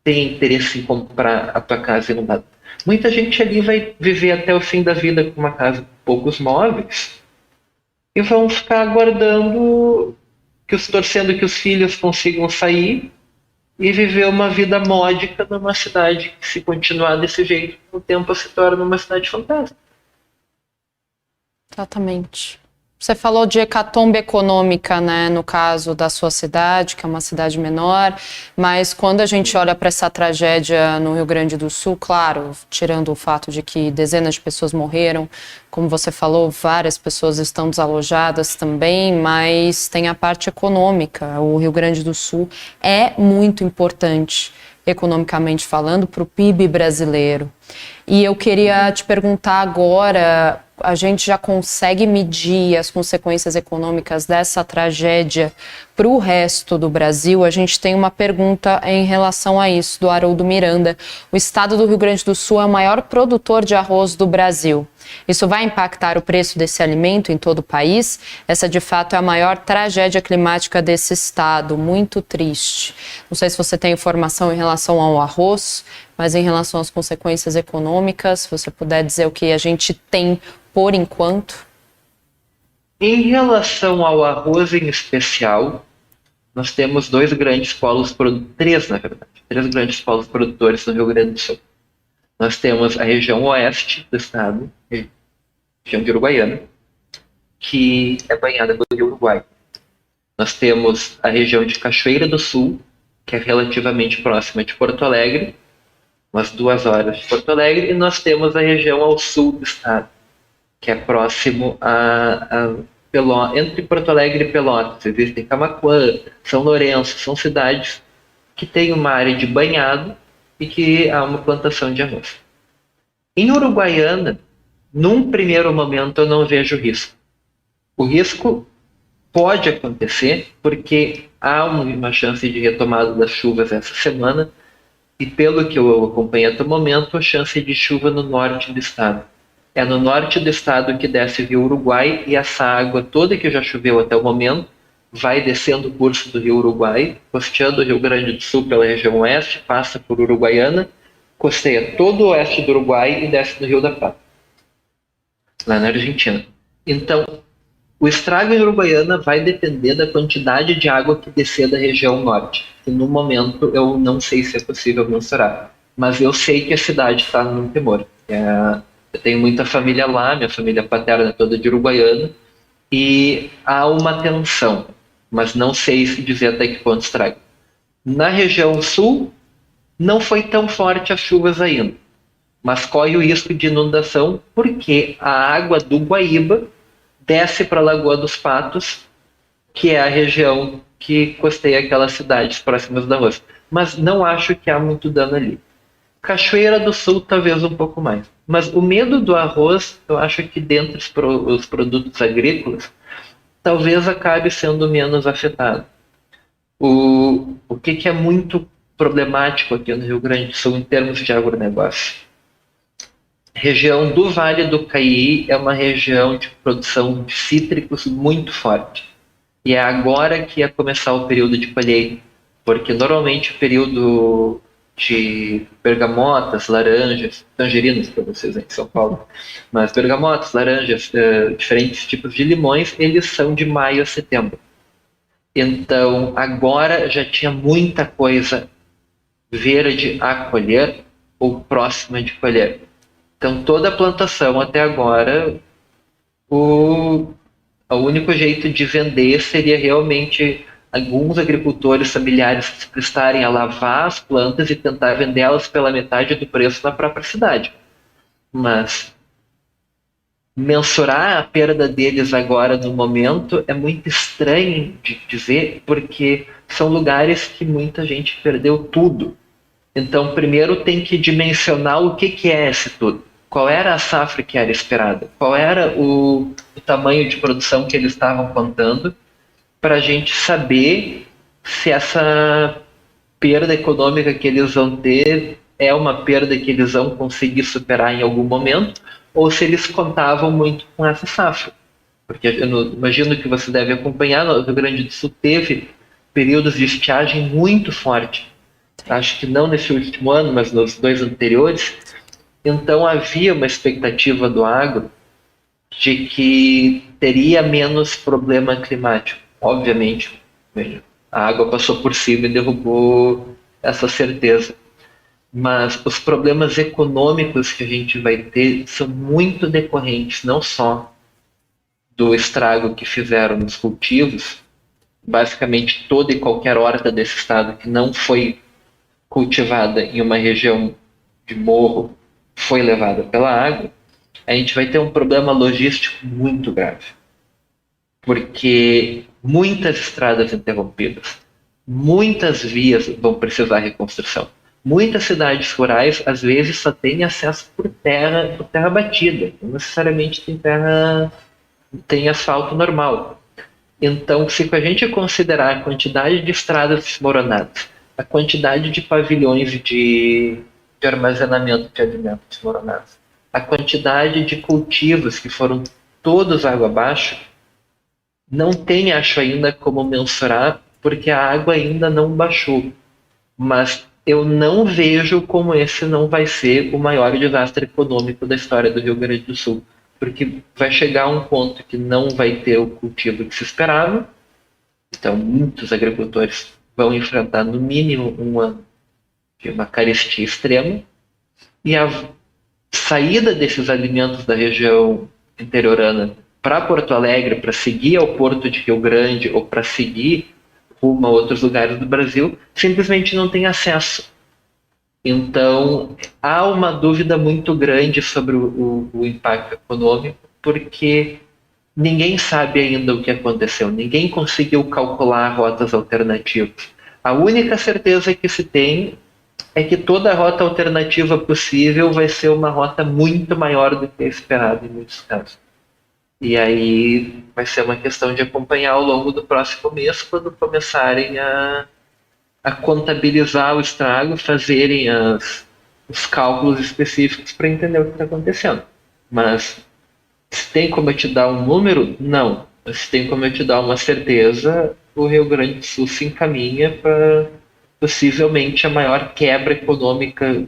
tem interesse em comprar a tua casa inundada? Muita gente ali vai viver até o fim da vida com uma casa com poucos móveis e vão ficar aguardando, torcendo que os filhos consigam sair e viver uma vida módica numa cidade que, se continuar desse jeito, com o tempo se torna uma cidade fantástica. Exatamente. Você falou de hecatombe econômica, né, no caso da sua cidade, que é uma cidade menor, mas quando a gente olha para essa tragédia no Rio Grande do Sul, claro, tirando o fato de que dezenas de pessoas morreram, como você falou, várias pessoas estão desalojadas também, mas tem a parte econômica. O Rio Grande do Sul é muito importante, economicamente falando, para o PIB brasileiro. E eu queria te perguntar agora, a gente já consegue medir as consequências econômicas dessa tragédia para o resto do Brasil? A gente tem uma pergunta em relação a isso, do Haroldo Miranda. O estado do Rio Grande do Sul é o maior produtor de arroz do Brasil. Isso vai impactar o preço desse alimento em todo o país? Essa, de fato, é a maior tragédia climática desse estado. Muito triste. Não sei se você tem informação em relação ao arroz, mas em relação às consequências econômicas, se você puder dizer o que a gente tem por enquanto. Em relação ao arroz em especial, nós temos três grandes polos produtores no Rio Grande do Sul. Nós temos a região oeste do estado, região de Uruguaiana, que é banhada pelo Rio Uruguai. Nós temos a região de Cachoeira do Sul, que é relativamente próxima de Porto Alegre, umas 2 horas de Porto Alegre, e nós temos a região ao sul do estado, que é próximo entre Porto Alegre e Pelotas. Existem Camaquã, São Lourenço, são cidades que têm uma área de banhado e que há uma plantação de arroz. Em Uruguaiana, num primeiro momento, eu não vejo risco. O risco pode acontecer porque há uma chance de retomada das chuvas essa semana, e pelo que eu acompanho até o momento, a chance de chuva no norte do estado. É no norte do estado que desce via Uruguai, e essa água toda que já choveu até o momento vai descendo o curso do rio Uruguai, costeando o Rio Grande do Sul pela região oeste, passa por Uruguaiana, costeia todo o oeste do Uruguai e desce no Rio da Plata, lá na Argentina. Então, o estrago em Uruguaiana vai depender da quantidade de água que descer da região norte, que no momento eu não sei se é possível mensurar, mas eu sei que a cidade está num temor. Eu tenho muita família lá, minha família paterna é toda de Uruguaiana, e há uma tensão, mas não sei se dizer até que ponto estraga. Na região sul, não foi tão forte as chuvas ainda, mas corre o risco de inundação porque a água do Guaíba desce para a Lagoa dos Patos, que é a região que costeia aquelas cidades próximas da Rússia. Mas não acho que há muito dano ali. Cachoeira do Sul, talvez um pouco mais. Mas o medo do arroz, eu acho que dentre os produtos agrícolas, talvez acabe sendo menos afetado. O que é muito problemático aqui no Rio Grande do Sul em termos de agronegócio. A região do Vale do Caí é uma região de produção de cítricos muito forte. E é agora que ia começar o período de colheita, porque normalmente o período de bergamotas, laranjas, tangerinas para vocês em São Paulo, mas bergamotas, laranjas, diferentes tipos de limões, eles são de maio a setembro. Então, agora já tinha muita coisa verde a colher ou próxima de colher. Então, toda a plantação até agora, o único jeito de vender seria realmente alguns agricultores familiares se prestarem a lavar as plantas e tentar vendê-las pela metade do preço na própria cidade. Mas mensurar a perda deles agora no momento é muito estranho de dizer, porque são lugares que muita gente perdeu tudo. Então, primeiro tem que dimensionar o que é esse tudo. Qual era a safra que era esperada? Qual era o tamanho de produção que eles estavam contando, para a gente saber se essa perda econômica que eles vão ter é uma perda que eles vão conseguir superar em algum momento, ou se eles contavam muito com essa safra. Porque eu imagino que você deve acompanhar, no Rio Grande do Sul teve períodos de estiagem muito forte. Acho que não nesse último ano, mas nos 2 anteriores. Então havia uma expectativa do agro de que teria menos problema climático. Obviamente, a água passou por cima e derrubou essa certeza. Mas os problemas econômicos que a gente vai ter são muito decorrentes, não só do estrago que fizeram nos cultivos, basicamente toda e qualquer horta desse estado que não foi cultivada em uma região de morro foi levada pela água, a gente vai ter um problema logístico muito grave. Porque muitas estradas interrompidas, muitas vias vão precisar de reconstrução. Muitas cidades rurais, às vezes, só têm acesso por terra batida. Não necessariamente tem asfalto normal. Então, se a gente considerar a quantidade de estradas desmoronadas, a quantidade de pavilhões de armazenamento de alimentos desmoronados, a quantidade de cultivos que foram todos água abaixo, não tem, acho ainda, como mensurar, porque a água ainda não baixou. Mas eu não vejo como esse não vai ser o maior desastre econômico da história do Rio Grande do Sul. Porque vai chegar a um ponto que não vai ter o cultivo que se esperava. Então, muitos agricultores vão enfrentar, no mínimo, um ano de uma carestia extrema. E a saída desses alimentos da região interiorana para Porto Alegre, para seguir ao Porto de Rio Grande ou para seguir rumo a outros lugares do Brasil, simplesmente não tem acesso. Então, há uma dúvida muito grande sobre o impacto econômico, porque ninguém sabe ainda o que aconteceu, ninguém conseguiu calcular rotas alternativas. A única certeza que se tem é que toda rota alternativa possível vai ser uma rota muito maior do que a esperada em muitos casos. E aí vai ser uma questão de acompanhar ao longo do próximo mês, quando começarem a contabilizar o estrago, fazerem os cálculos específicos para entender o que está acontecendo. Mas se tem como eu te dar um número? Não. Se tem como eu te dar uma certeza, o Rio Grande do Sul se encaminha para possivelmente a maior quebra econômica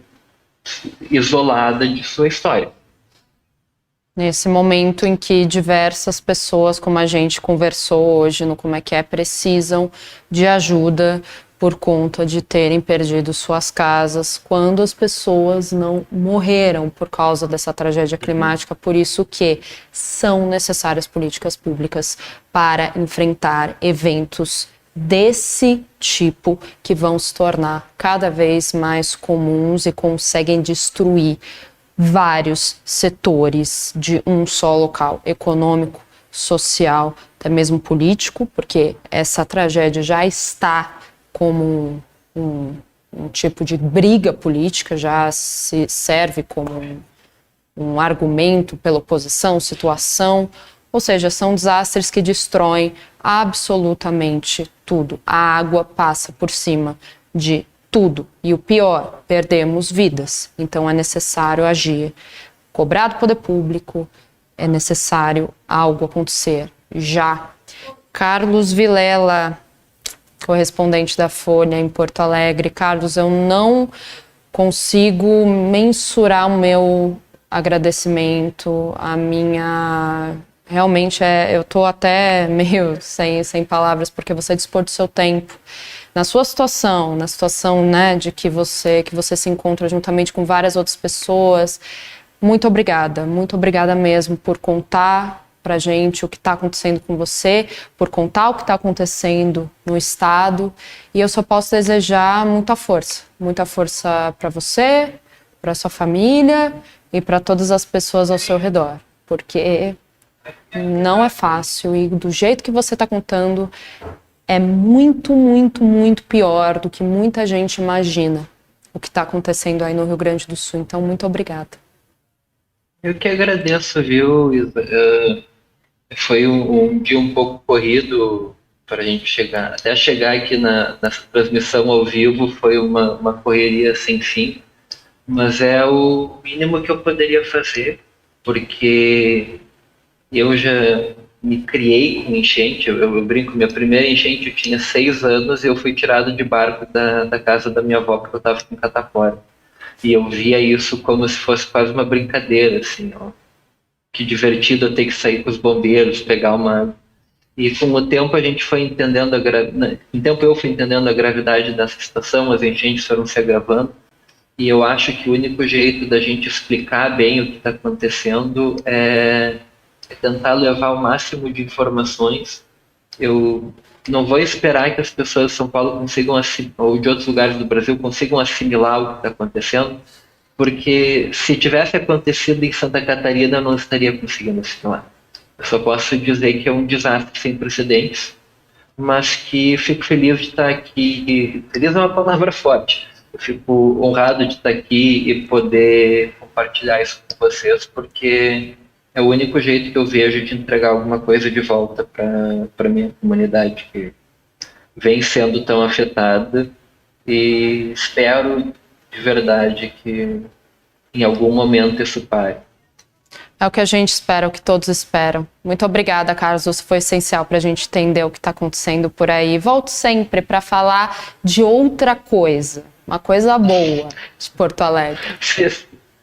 isolada de sua história. Nesse momento em que diversas pessoas, como a gente conversou hoje no Como é que é, precisam de ajuda por conta de terem perdido suas casas, quando as pessoas não morreram por causa dessa tragédia climática. Por isso que são necessárias políticas públicas para enfrentar eventos desse tipo, que vão se tornar cada vez mais comuns e conseguem destruir vários setores de um só local, econômico, social, até mesmo político, porque essa tragédia já está como um tipo de briga política, já se serve como um argumento pela oposição, situação, ou seja, são desastres que destroem absolutamente tudo. A água passa por cima de tudo. E o pior, perdemos vidas. Então é necessário agir. Cobrar do poder público, é necessário algo acontecer já. Carlos Vilela, correspondente da Folha em Porto Alegre. Carlos, eu não consigo mensurar o meu agradecimento, a minha... Realmente, eu tô até meio sem palavras, porque você dispor do seu tempo. Na sua situação, na situação, né, de que você se encontra juntamente com várias outras pessoas, muito obrigada mesmo por contar pra gente o que está acontecendo com você, por contar o que está acontecendo no Estado, e eu só posso desejar muita força para você, para sua família e para todas as pessoas ao seu redor, porque não é fácil e do jeito que você está contando é muito, muito, muito pior do que muita gente imagina o que está acontecendo aí no Rio Grande do Sul. Então, muito obrigada. Eu que agradeço, viu, Isa? Foi um dia um pouco corrido para a gente chegar. Até chegar aqui nessa transmissão ao vivo foi uma correria sem fim, mas é o mínimo que eu poderia fazer, porque eu já me criei com enchente. Eu brinco, minha primeira enchente eu tinha 6 anos e eu fui tirado de barco da casa da minha avó, porque eu estava com catapora. E eu via isso como se fosse quase uma brincadeira, assim, ó. Que divertido eu ter que sair com os bombeiros, pegar uma água. E com o tempo a gente foi entendendo com o tempo eu fui entendendo a gravidade dessa situação, as enchentes foram se agravando. E eu acho que o único jeito da gente explicar bem o que está acontecendo é tentar levar o máximo de informações. Eu não vou esperar que as pessoas de São Paulo consigam, ou de outros lugares do Brasil, consigam assimilar o que está acontecendo, porque se tivesse acontecido em Santa Catarina, eu não estaria conseguindo assimilar. Eu só posso dizer que é um desastre sem precedentes, mas que fico feliz de estar aqui. Feliz é uma palavra forte. Eu fico honrado de estar aqui e poder compartilhar isso com vocês, porque é o único jeito que eu vejo de entregar alguma coisa de volta para minha comunidade, que vem sendo tão afetada, e espero de verdade que em algum momento isso pare. É o que a gente espera, o que todos esperam. Muito obrigada, Carlos. Você foi essencial para a gente entender o que está acontecendo por aí. Volto sempre para falar de outra coisa, uma coisa boa de Porto Alegre.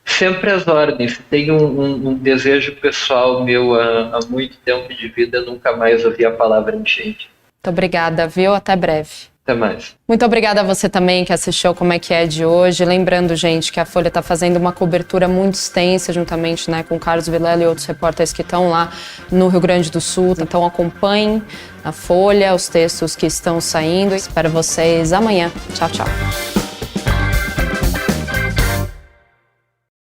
Sempre às ordens. Tenho um desejo pessoal meu há muito tempo de vida, nunca mais ouvi a palavra enchente. Muito obrigada, viu? Até breve. Até mais. Muito obrigada a você também que assistiu Como é que é de hoje. Lembrando, gente, que a Folha está fazendo uma cobertura muito extensa, juntamente, né, com o Carlos Vilela e outros repórteres que estão lá no Rio Grande do Sul. Então acompanhem a Folha, os textos que estão saindo. Espero vocês amanhã. Tchau, tchau.